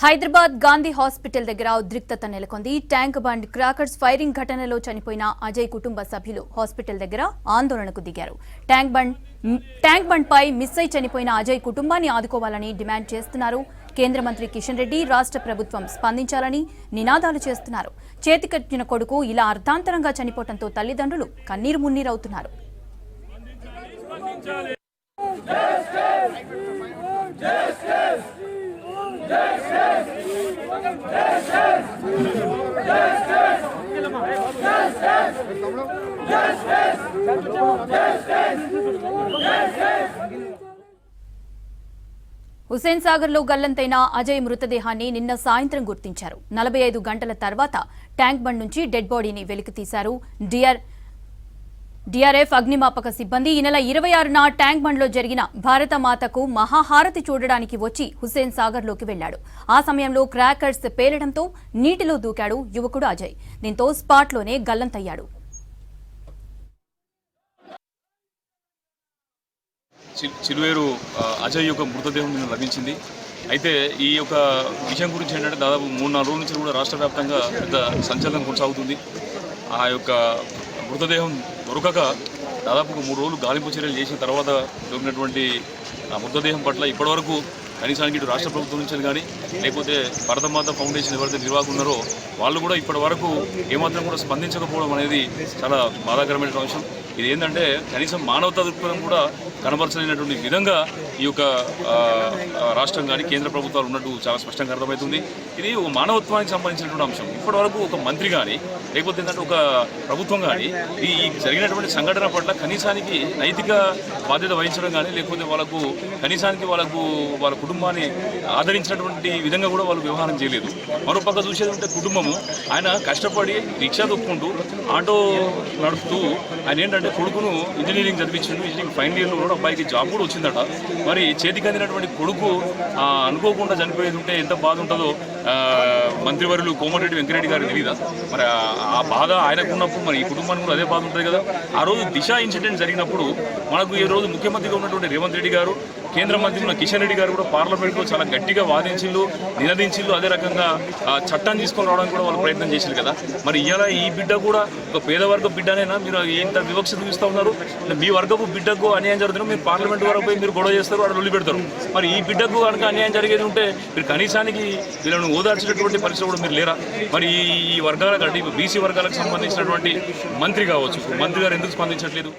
Hyderabad Gandhi hospital దగ్గర ఉద్రిక్తత నెలకొంది. ట్యాంక్ బండ్ క్రాకర్స్ ఫైరింగ్ ఘటనలో చనిపోయిన అజయ్ కుటుంబ సభ్యులు హాస్పిటల్ దగ్గర ఆందోళనకు దిగారు. ట్యాంక్ బండ్ పై మిస్ అయి చనిపోయిన అజయ్ కుటుంబాన్ని ఆదుకోవాలని డిమాండ్ చేస్తున్నారు. కేంద్ర మంత్రి కిషన్ రెడ్డి రాష్ట్ర ప్రభుత్వం స్పందించాలని నినాదాలు చేస్తున్నారు. చేతికట్టిన కొడుకు ఇలా అర్ధాంతరంగా చనిపోవడంతో తల్లిదండ్రులు కన్నీరు మున్నీరవుతున్నారు. హుస్సేన్ సాగర్ లో గల్లంతైన అజయ్ మృతదేహాన్ని నిన్న సాయంత్రం గుర్తించారు. 45 గంటల తర్వాత ట్యాంక్ బండ్ నుంచి డెడ్ బాడీని వెలికితీశారు డిఆర్ఎఫ్ అగ్నిమాపక సిబ్బంది. ఈ నెల 26న ట్యాంక్ బండ్ లో జరిగిన భారత మాతకు మహాహారతి చూడడానికి వచ్చి హుస్సేన్ సాగర్ లోకి వెళ్లాడు. ఆ సమయంలో క్రాకర్స్ పేలడంతో నీటిలో దూకాడు యువకుడు అజయ్. దీంతో స్పాట్ లోనే గల్లంతయ్యాడు. చిలువేరు అజయ్ యొక్క మృతదేహం లభించింది. అయితే ఈ యొక్క విషయం గురించి ఏంటంటే దాదాపు 3-4 రోజుల నుంచి కూడా రాష్ట్ర వ్యాప్తంగా పెద్ద సంచలనం కొనసాగుతుంది. ఆ యొక్క మృతదేహం దొరకక దాదాపు 3 రోజులు గాలింపు చర్యలు చేసిన తర్వాత దొరికినటువంటి ఆ మృతదేహం పట్ల ఇప్పటివరకు కనీసానికి ఇటు రాష్ట్ర ప్రభుత్వం నుంచి కానీ లేకపోతే భారతమాత ఫౌండేషన్ ఎవరైతే నిర్వాహకులు ఉన్నారో వాళ్ళు కూడా ఇప్పటి వరకు ఏమాత్రం కూడా స్పందించకపోవడం అనేది చాలా బాధాకరమైన అంశం. ఇది ఏంటంటే కనీసం మానవతా దృక్పథం కూడా కనబరచలేనటువంటి విధంగా ఈ యొక్క రాష్ట్రం కానీ కేంద్ర ప్రభుత్వాలు ఉన్నట్టు చాలా స్పష్టంగా అర్థమవుతుంది. ఇది ఒక మానవత్వానికి సంబంధించినటువంటి అంశం. ఇప్పటివరకు ఒక మంత్రి కానీ లేకపోతే ఏంటంటే ఒక ప్రభుత్వం కానీ ఈ జరిగినటువంటి సంఘటన పట్ల కనీసానికి నైతిక బాధ్యత వహించడం కానీ లేకపోతే వాళ్ళకు కనీసానికి వాళ్ళ కుటుంబాన్ని ఆదరించినటువంటి విధంగా కూడా వాళ్ళు వ్యవహారం చేయలేదు. మరోపక్క చూసేది ఉంటే కుటుంబము ఆయన కష్టపడి రిక్షా తొక్కుంటూ ఆటో నడుపుతూ ఆయన ఏంటంటే కొడుకును ఇంజనీరింగ్ చదివించిండు. ఇంజనీరింగ్ ఫైనల్ ఇయర్లో కూడా అబ్బాయికి జాబ్ కూడా వచ్చిందట. మరి చేతికి అందినటువంటి కొడుకు అనుకోకుండా చనిపోయేది ఉంటే ఎంత బాధ ఉంటుందో మంత్రివర్యులు కోమటిరెడ్డి వెంకరెడ్డి గారికి తెలియదా? మరి ఆ బాధ ఆయనకు ఉన్నప్పుడు మరి ఈ కుటుంబానికి కూడా అదే బాధ ఉంటుంది కదా. ఆ రోజు దిశ ఇన్సిడెంట్ జరిగినప్పుడు మనకు ఈ రోజు ముఖ్యమంత్రిగా ఉన్నటువంటి రేవంత్ రెడ్డి గారు, కేంద్ర మంత్రి ఉన్న కిషన్ రెడ్డి గారు కూడా పార్లమెంట్లో చాలా గట్టిగా వాదించిళ్ళు, నినదించిళ్ళు. అదే రకంగా చట్టాన్ని తీసుకొని రావడానికి కూడా వాళ్ళు ప్రయత్నం చేశారు కదా. మరి ఇవాళ ఈ బిడ్డ కూడా ఒక పేదవర్గ బిడ్డనైనా మీరు ఎంత వివక్ష చూపిస్తూ ఉన్నారు? మీ వర్గపు బిడ్డకు అన్యాయం జరుగుతుంది, మీరు పార్లమెంట్ వరకు పోయి మీరు గొడవ చేస్తారు, వాడు లొల్లి పెడతారు. మరి ఈ బిడ్డకు కనుక అన్యాయం జరిగేది ఉంటే మీరు కనీసానికి వీళ్ళను ఓదార్చేటటువంటి పరిస్థితి కూడా మీరు లేరా? మరి ఈ వర్గాల కంటే బీసీ వర్గాలకు సంబంధించినటువంటి మంత్రి కావచ్చు, మంత్రి గారు ఎందుకు స్పందించట్లేదు?